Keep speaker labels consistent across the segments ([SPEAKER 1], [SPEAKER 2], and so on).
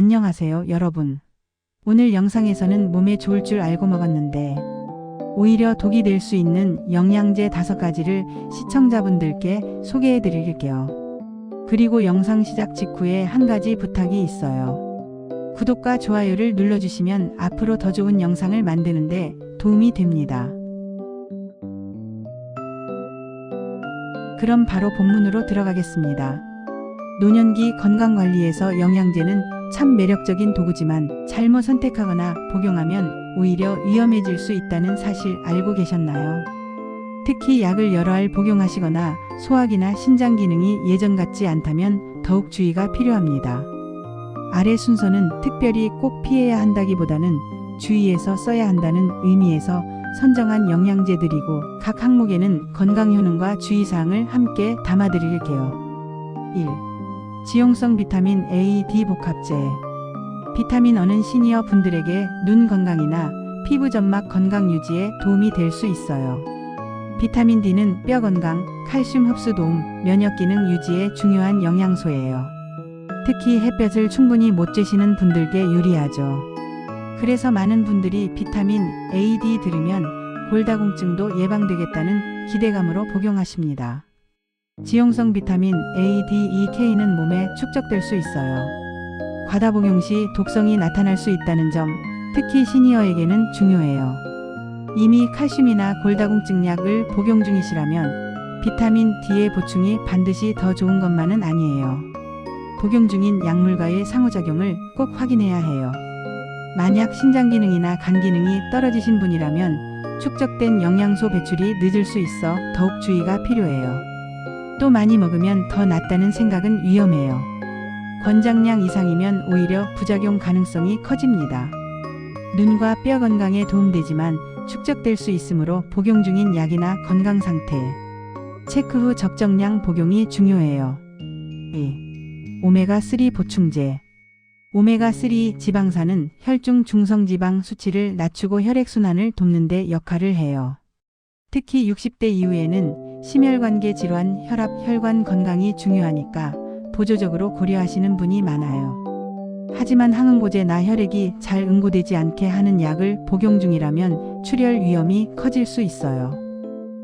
[SPEAKER 1] 안녕하세요, 여러분. 오늘 영상에서는 몸에 좋을 줄 알고 먹었는데 오히려 독이 될 수 있는 영양제 5가지를 시청자분들께 소개해 드릴게요. 그리고 영상 시작 직후에 한 가지 부탁이 있어요. 구독과 좋아요를 눌러주시면 앞으로 더 좋은 영상을 만드는데 도움이 됩니다. 그럼 바로 본문으로 들어가겠습니다. 노년기 건강관리에서 영양제는 참 매력적인 도구지만 잘못 선택하거나 복용하면 오히려 위험해질 수 있다는 사실 알고 계셨나요? 특히 약을 여러 알 복용하시거나 소화기나 신장 기능이 예전 같지 않다면 더욱 주의가 필요합니다. 아래 순서는 특별히 꼭 피해야 한다기보다는 주의해서 써야 한다는 의미에서 선정한 영양제들이고 각 항목에는 건강 효능과 주의사항을 함께 담아드릴게요. 1. 지용성 비타민 A, D 복합제. 비타민 E는 시니어 분들에게 눈 건강이나 피부 점막 건강 유지에 도움이 될 수 있어요. 비타민 D는 뼈 건강, 칼슘 흡수 도움, 면역 기능 유지에 중요한 영양소예요. 특히 햇볕을 충분히 못 쬐시는 분들께 유리하죠. 그래서 많은 분들이 비타민 A, D 들으면 골다공증도 예방되겠다는 기대감으로 복용하십니다. 지용성 비타민 A, D, E, K는 몸에 축적될 수 있어요. 과다 복용 시 독성이 나타날 수 있다는 점, 특히 시니어에게는 중요해요. 이미 칼슘이나 골다공증 약을 복용 중이시라면 비타민 D의 보충이 반드시 더 좋은 것만은 아니에요. 복용 중인 약물과의 상호작용을 꼭 확인해야 해요. 만약 신장 기능이나 간 기능이 떨어지신 분이라면 축적된 영양소 배출이 늦을 수 있어 더욱 주의가 필요해요. 또 많이 먹으면 더 낫다는 생각은 위험해요. 권장량 이상이면 오히려 부작용 가능성이 커집니다. 눈과 뼈 건강에 도움되지만 축적될 수 있으므로 복용 중인 약이나 건강 상태 체크 후 적정량 복용이 중요해요. 2. 오메가3 보충제. 오메가3 지방산은 혈중 중성지방 수치를 낮추고 혈액순환을 돕는 데 역할을 해요. 특히 60대 이후에는 심혈관계 질환, 혈압, 혈관 건강이 중요하니까 보조적으로 고려하시는 분이 많아요. 하지만 항응고제나 혈액이 잘 응고되지 않게 하는 약을 복용 중이라면 출혈 위험이 커질 수 있어요.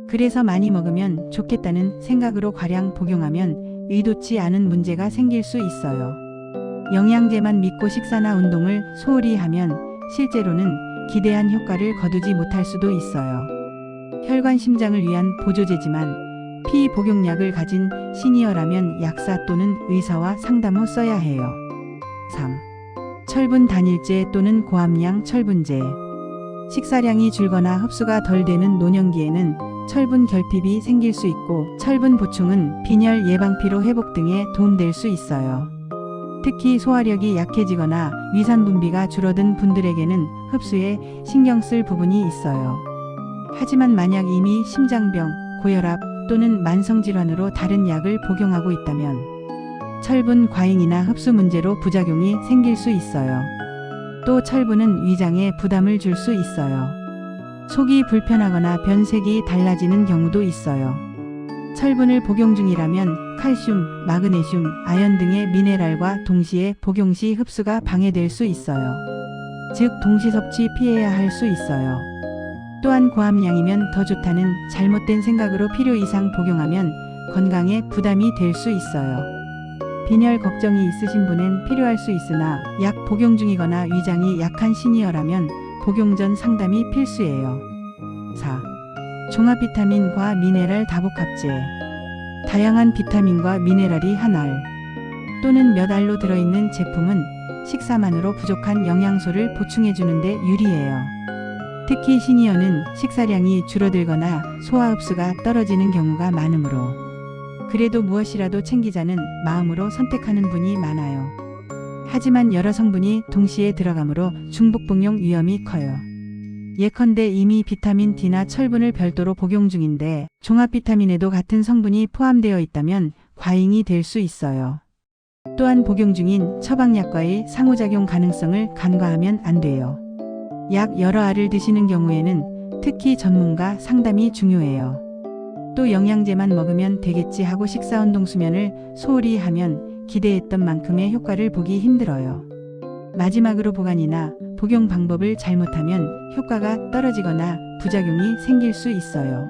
[SPEAKER 1] 그래서 많이 먹으면 좋겠다는 생각으로 과량 복용하면 의도치 않은 문제가 생길 수 있어요. 영양제만 믿고 식사나 운동을 소홀히 하면 실제로는 기대한 효과를 거두지 못할 수도 있어요. 혈관 심장을 위한 보조제지만 피복용약을 가진 시니어라면 약사 또는 의사와 상담 후 써야 해요. 3. 철분 단일제 또는 고함량 철분제. 식사량이 줄거나 흡수가 덜 되는 노년기에는 철분 결핍이 생길 수 있고 철분 보충은 빈혈 예방 피로 회복 등에 도움될 수 있어요. 특히 소화력이 약해지거나 위산 분비가 줄어든 분들에게는 흡수에 신경 쓸 부분이 있어요. 하지만 만약 이미 심장병, 고혈압 또는 만성질환으로 다른 약을 복용하고 있다면 철분 과잉이나 흡수 문제로 부작용이 생길 수 있어요. 또 철분은 위장에 부담을 줄 수 있어요. 속이 불편하거나 변색이 달라지는 경우도 있어요. 철분을 복용 중이라면 칼슘, 마그네슘, 아연 등의 미네랄과 동시에 복용 시 흡수가 방해될 수 있어요. 즉 동시 섭취 피해야 할 수 있어요. 또한 고함량이면 더 좋다는 잘못된 생각으로 필요 이상 복용하면 건강에 부담이 될 수 있어요. 빈혈 걱정이 있으신 분엔 필요할 수 있으나 약 복용 중이거나 위장이 약한 시니어라면 복용 전 상담이 필수예요. 4. 종합 비타민과 미네랄 다복합제. 다양한 비타민과 미네랄이 한 알 또는 몇 알로 들어있는 제품은 식사만으로 부족한 영양소를 보충해주는 데 유리해요. 특히 시니어는 식사량이 줄어들거나 소화 흡수가 떨어지는 경우가 많으므로 그래도 무엇이라도 챙기자는 마음으로 선택하는 분이 많아요. 하지만 여러 성분이 동시에 들어가므로 중복 복용 위험이 커요. 예컨대 이미 비타민 D나 철분을 별도로 복용 중인데 종합 비타민에도 같은 성분이 포함되어 있다면 과잉이 될 수 있어요. 또한 복용 중인 처방약과의 상호작용 가능성을 간과하면 안 돼요. 약 여러 알을 드시는 경우에는 특히 전문가 상담이 중요해요. 또 영양제만 먹으면 되겠지 하고 식사 운동 수면을 소홀히 하면 기대했던 만큼의 효과를 보기 힘들어요. 마지막으로 보관이나 복용 방법을 잘못하면 효과가 떨어지거나 부작용이 생길 수 있어요.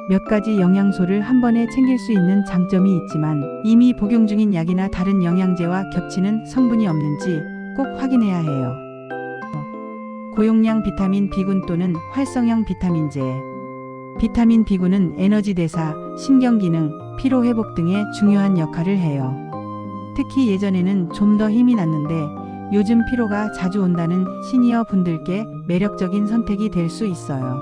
[SPEAKER 1] 몇 가지 영양소를 한 번에 챙길 수 있는 장점이 있지만 이미 복용 중인 약이나 다른 영양제와 겹치는 성분이 없는지 꼭 확인해야 해요. 고용량 비타민 B군 또는 활성형 비타민제. 비타민 B군은 에너지 대사, 신경기능, 피로회복 등의 중요한 역할을 해요. 특히 예전에는 좀 더 힘이 났는데 요즘 피로가 자주 온다는 시니어 분들께 매력적인 선택이 될 수 있어요.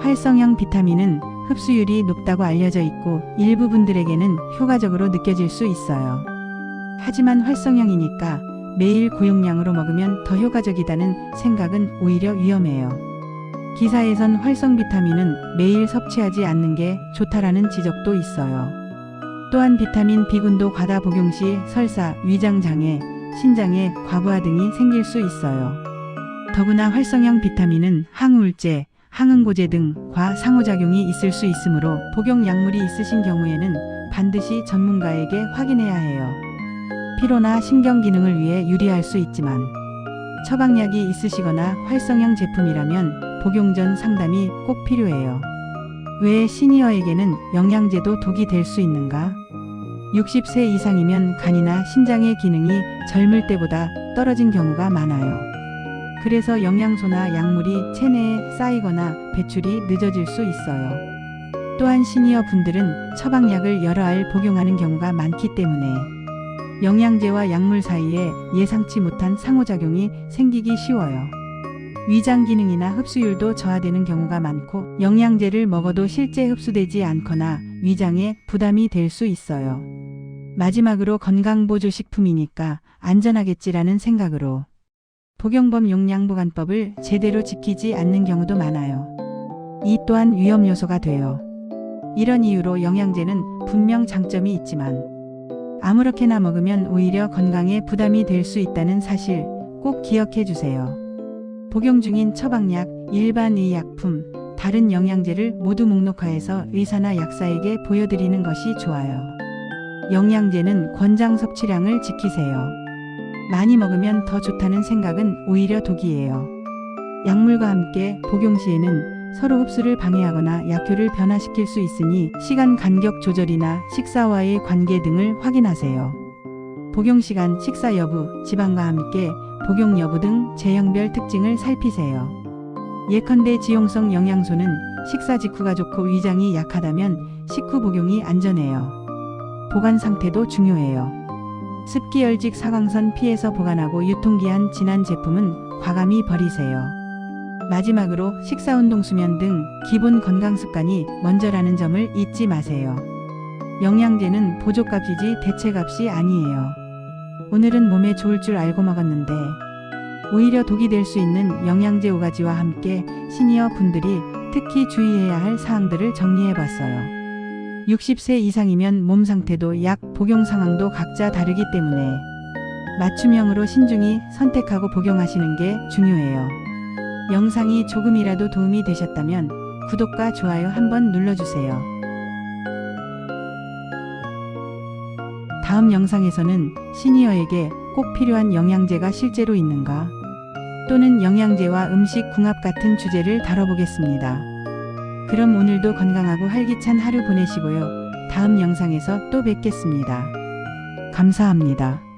[SPEAKER 1] 활성형 비타민은 흡수율이 높다고 알려져 있고 일부 분들에게는 효과적으로 느껴질 수 있어요. 하지만 활성형이니까 매일 고용량으로 먹으면 더 효과적이다는 생각은 오히려 위험해요. 기사에선 활성 비타민은 매일 섭취하지 않는 게 좋다라는 지적도 있어요. 또한 비타민 B군도 과다 복용 시 설사, 위장장애, 신장에 과부하 등이 생길 수 있어요. 더구나 활성형 비타민은 항우울제, 항응고제 등 과상호작용이 있을 수 있으므로 복용 약물이 있으신 경우에는 반드시 전문가에게 확인해야 해요. 피로나 신경 기능을 위해 유리할 수 있지만 처방약이 있으시거나 활성형 제품이라면 복용 전 상담이 꼭 필요해요. 왜 시니어에게는 영양제도 독이 될 수 있는가? 60세 이상이면 간이나 신장의 기능이 젊을 때보다 떨어진 경우가 많아요. 그래서 영양소나 약물이 체내에 쌓이거나 배출이 늦어질 수 있어요. 또한 시니어 분들은 처방약을 여러 알 복용하는 경우가 많기 때문에 영양제와 약물 사이에 예상치 못한 상호작용이 생기기 쉬워요. 위장 기능이나 흡수율도 저하되는 경우가 많고 영양제를 먹어도 실제 흡수되지 않거나 위장에 부담이 될 수 있어요. 마지막으로 건강보조식품이니까 안전하겠지라는 생각으로 복용법 용량보관법을 제대로 지키지 않는 경우도 많아요. 이 또한 위험 요소가 돼요. 이런 이유로 영양제는 분명 장점이 있지만 아무렇게나 먹으면 오히려 건강에 부담이 될 수 있다는 사실 꼭 기억해 주세요. 복용 중인 처방약, 일반 의약품, 다른 영양제를 모두 목록화해서 의사나 약사에게 보여드리는 것이 좋아요. 영양제는 권장 섭취량을 지키세요. 많이 먹으면 더 좋다는 생각은 오히려 독이에요. 약물과 함께 복용 시에는 서로 흡수를 방해하거나 약효를 변화시킬 수 있으니 시간 간격 조절이나 식사와의 관계 등을 확인하세요. 복용 시간, 식사 여부, 지방과 함께 복용 여부 등 제형별 특징을 살피세요. 예컨대 지용성 영양소는 식사 직후가 좋고 위장이 약하다면 식후 복용이 안전해요. 보관 상태도 중요해요. 습기열직 사광선 피해서 보관하고 유통기한 지난 제품은 과감히 버리세요. 마지막으로 식사, 운동, 수면 등 기본 건강 습관이 먼저라는 점을 잊지 마세요. 영양제는 보조값이지 대체값이 아니에요. 오늘은 몸에 좋을 줄 알고 먹었는데 오히려 독이 될 수 있는 영양제 5가지와 함께 시니어 분들이 특히 주의해야 할 사항들을 정리해봤어요. 60세 이상이면 몸 상태도 약 복용 상황도 각자 다르기 때문에 맞춤형으로 신중히 선택하고 복용하시는 게 중요해요. 영상이 조금이라도 도움이 되셨다면 구독과 좋아요 한번 눌러주세요. 다음 영상에서는 시니어에게 꼭 필요한 영양제가 실제로 있는가? 또는 영양제와 음식 궁합 같은 주제를 다뤄보겠습니다. 그럼 오늘도 건강하고 활기찬 하루 보내시고요. 다음 영상에서 또 뵙겠습니다. 감사합니다.